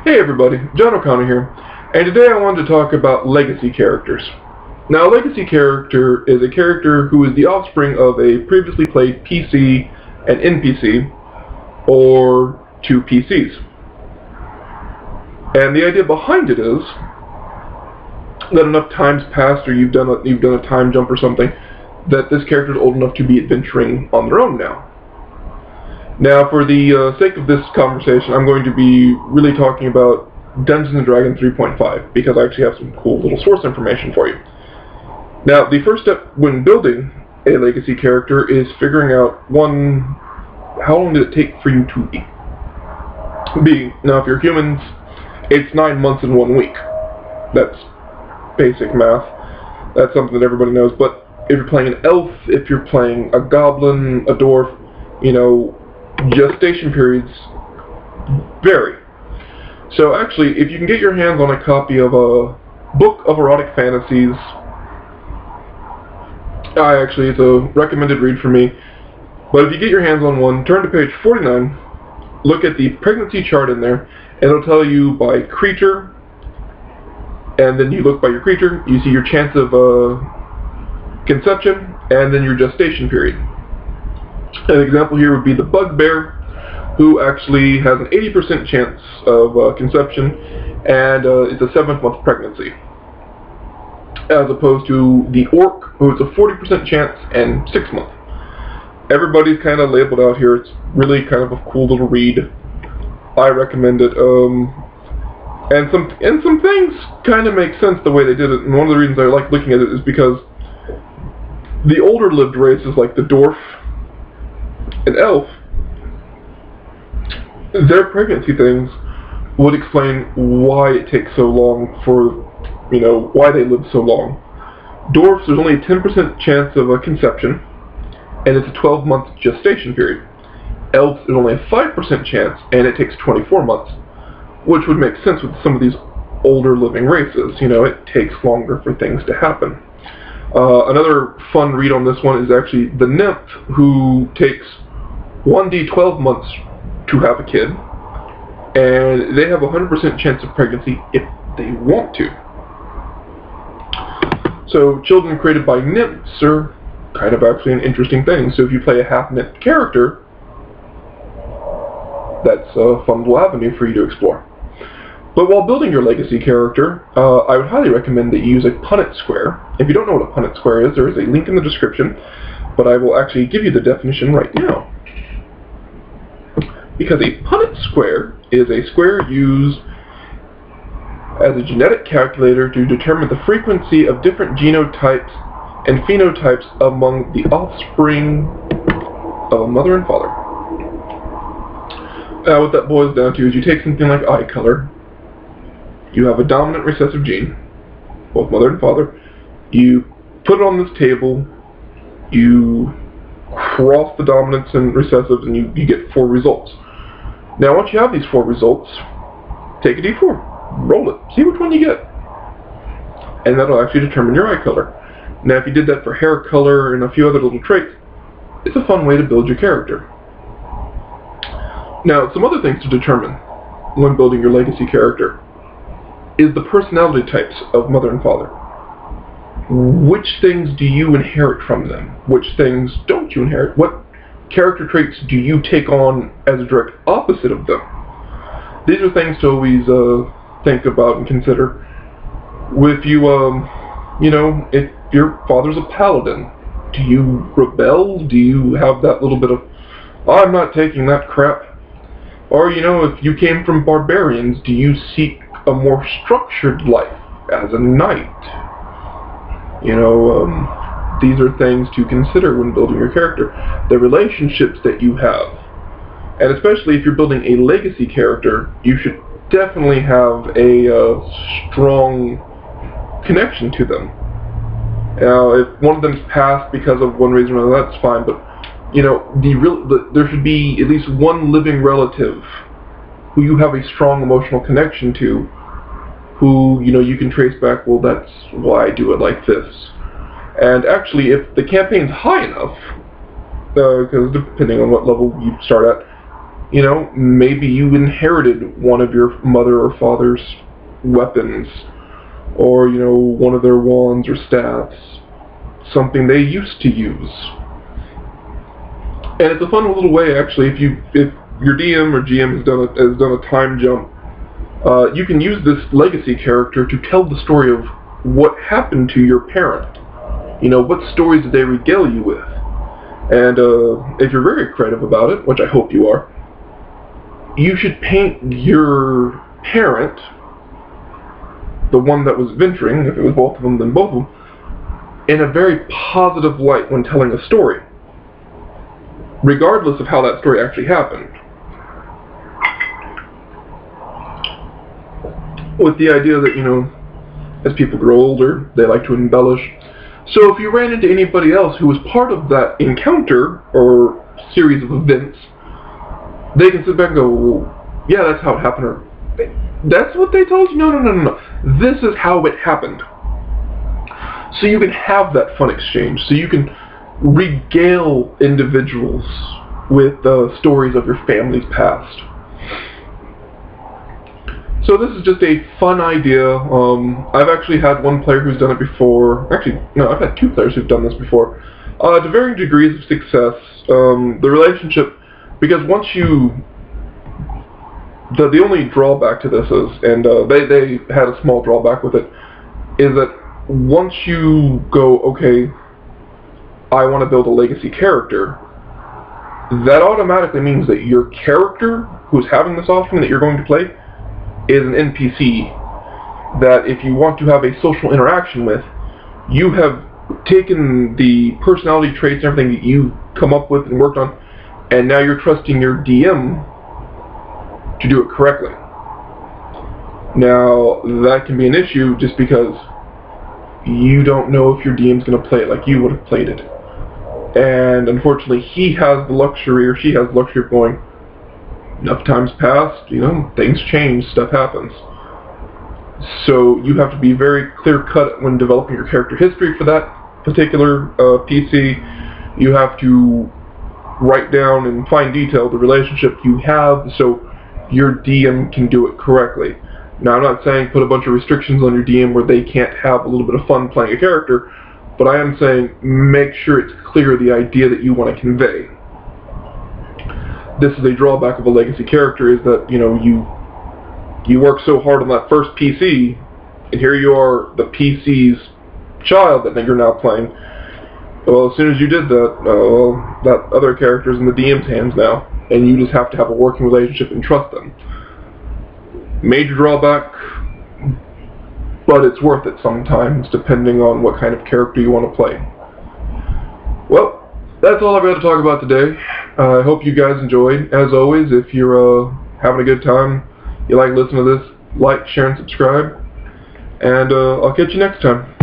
Hey everybody, John O'Connor here, and today I wanted to talk about legacy characters. Now, a legacy character is a character who is the offspring of a previously played PC and NPC, or two PCs. And the idea behind it is that enough time's passed, or you've done a time jump or something, that this character is old enough to be adventuring on their own now. Now, for the sake of this conversation, I'm going to be really talking about Dungeons & Dragons 3.5, because I actually have some cool little source information for you. Now, the first step when building a legacy character is figuring out, one, how long did it take for you to be? Now, if you're humans, it's 9 months and 1 week. That's basic math. That's something that everybody knows. But if you're playing an elf, if you're playing a goblin, a dwarf, you know, gestation periods vary. So actually, if you can get your hands on a copy of a book of erotic fantasies, it's a recommended read for me, but if you get your hands on one, turn to page 49, look at the pregnancy chart in there, and it'll tell you by creature, and then you look by your creature, you see your chance of conception, and then your gestation period. An example here would be the bugbear, who actually has an 80% chance of conception, and it's a 7th-month pregnancy, as opposed to the orc, who has a 40% chance and 6 months. Everybody's kind of labeled out here. It's really kind of a cool little read. I recommend it. And some things kind of make sense the way they did it. And one of the reasons I like looking at it is because the older lived races, like the dwarf and elf, their pregnancy things would explain why it takes so long for, you know, why they live so long. Dwarfs, there's only a 10% chance of a conception, and it's a 12-month gestation period. Elves, there's only a 5% chance, and it takes 24 months, which would make sense with some of these older living races. You know, it takes longer for things to happen. Another fun read on this one is actually the nymph, who takes 1d12 months to have a kid, and they have a 100% chance of pregnancy if they want to. So children created by nymphs are kind of actually an interesting thing. So if you play a half-nymph character, that's a fun little avenue for you to explore. But while building your legacy character, I would highly recommend that you use a Punnett square. If you don't know what a Punnett square is, there is a link in the description, but I will actually give you the definition right now. Because a Punnett square is a square used as a genetic calculator to determine the frequency of different genotypes and phenotypes among the offspring of a mother and father. What that boils down to is you take something like eye color, you have a dominant recessive gene, both mother and father, you put it on this table, you cross the dominants and recessives, and you get 4 results. Now, once you have these 4 results, take a d4, roll it, see which one you get, and that'll actually determine your eye color. Now, if you did that for hair color and a few other little traits, it's a fun way to build your character. Now, some other things to determine when building your legacy character is the personality types of mother and father. Which things do you inherit from them? Which things don't you inherit? What character traits do you take on as a direct opposite of them? These are things to always think about and consider. If you, you know, if your father's a paladin, do you rebel? Do you have that little bit of, I'm not taking that crap? Or, you know, if you came from barbarians, do you seek a more structured life as a knight? You know, these are things to consider when building your character. The relationships that you have. And especially if you're building a legacy character, you should definitely have a strong connection to them. Now, if one of them's passed because of one reason or another, that's fine, but, you know, there should be at least one living relative who you have a strong emotional connection to, who, you know, you can trace back, well, that's why I do it like this. And actually, if the campaign's high enough, because depending on what level you start at, You know, maybe you inherited one of your mother or father's weapons, or, you know, one of their wands or staffs, something they used to use. And it's a fun little way, actually, if your DM or GM has done a time jump, you can use this legacy character to tell the story of what happened to your parent. You know, what stories did they regale you with? And if you're very creative about it, which I hope you are, you should paint your parent, the one that was venturing, if it was both of them, then both of them, in a very positive light when telling a story, regardless of how that story actually happened. With the idea that, you know, as people grow older, they like to embellish. So if you ran into anybody else who was part of that encounter or series of events, they can sit back and go, well, yeah, that's how it happened, or that's what they told you? No. This is how it happened. So you can have that fun exchange. So you can regale individuals with stories of your family's past. So this is just a fun idea. I've actually had one player who's done it before. Actually, no, I've had two players who've done this before. To varying degrees of success. The relationship, because once you... The only drawback to this is, and they had a small drawback with it, is that once you go, okay, I want to build a legacy character, that automatically means that your character who's having this offering that you're going to play is an NPC that if you want to have a social interaction with, you have taken the personality traits and everything that you've come up with and worked on, and now you're trusting your DM to do it correctly. Now, that can be an issue just because you don't know if your DM's going to play it like you would have played it. And unfortunately, he has the luxury, or she has the luxury of going, enough time's passed, you know, things change, stuff happens. So you have to be very clear-cut when developing your character history for that particular PC. You have to write down in fine detail the relationship you have so your DM can do it correctly. Now, I'm not saying put a bunch of restrictions on your DM where they can't have a little bit of fun playing a character, but I am saying make sure it's clear the idea that you want to convey. This is a drawback of a legacy character, is that, you know, you work so hard on that first PC, and here you are, the PC's child that you're now playing. Well, as soon as you did that, well, that other character's in the DM's hands now, and you just have to have a working relationship and trust them. Major drawback, but it's worth it sometimes, depending on what kind of character you want to play. Well, that's all I've got to talk about today. I hope you guys enjoyed. As always, if you're having a good time, you like listening to this, like, share, and subscribe. And I'll catch you next time.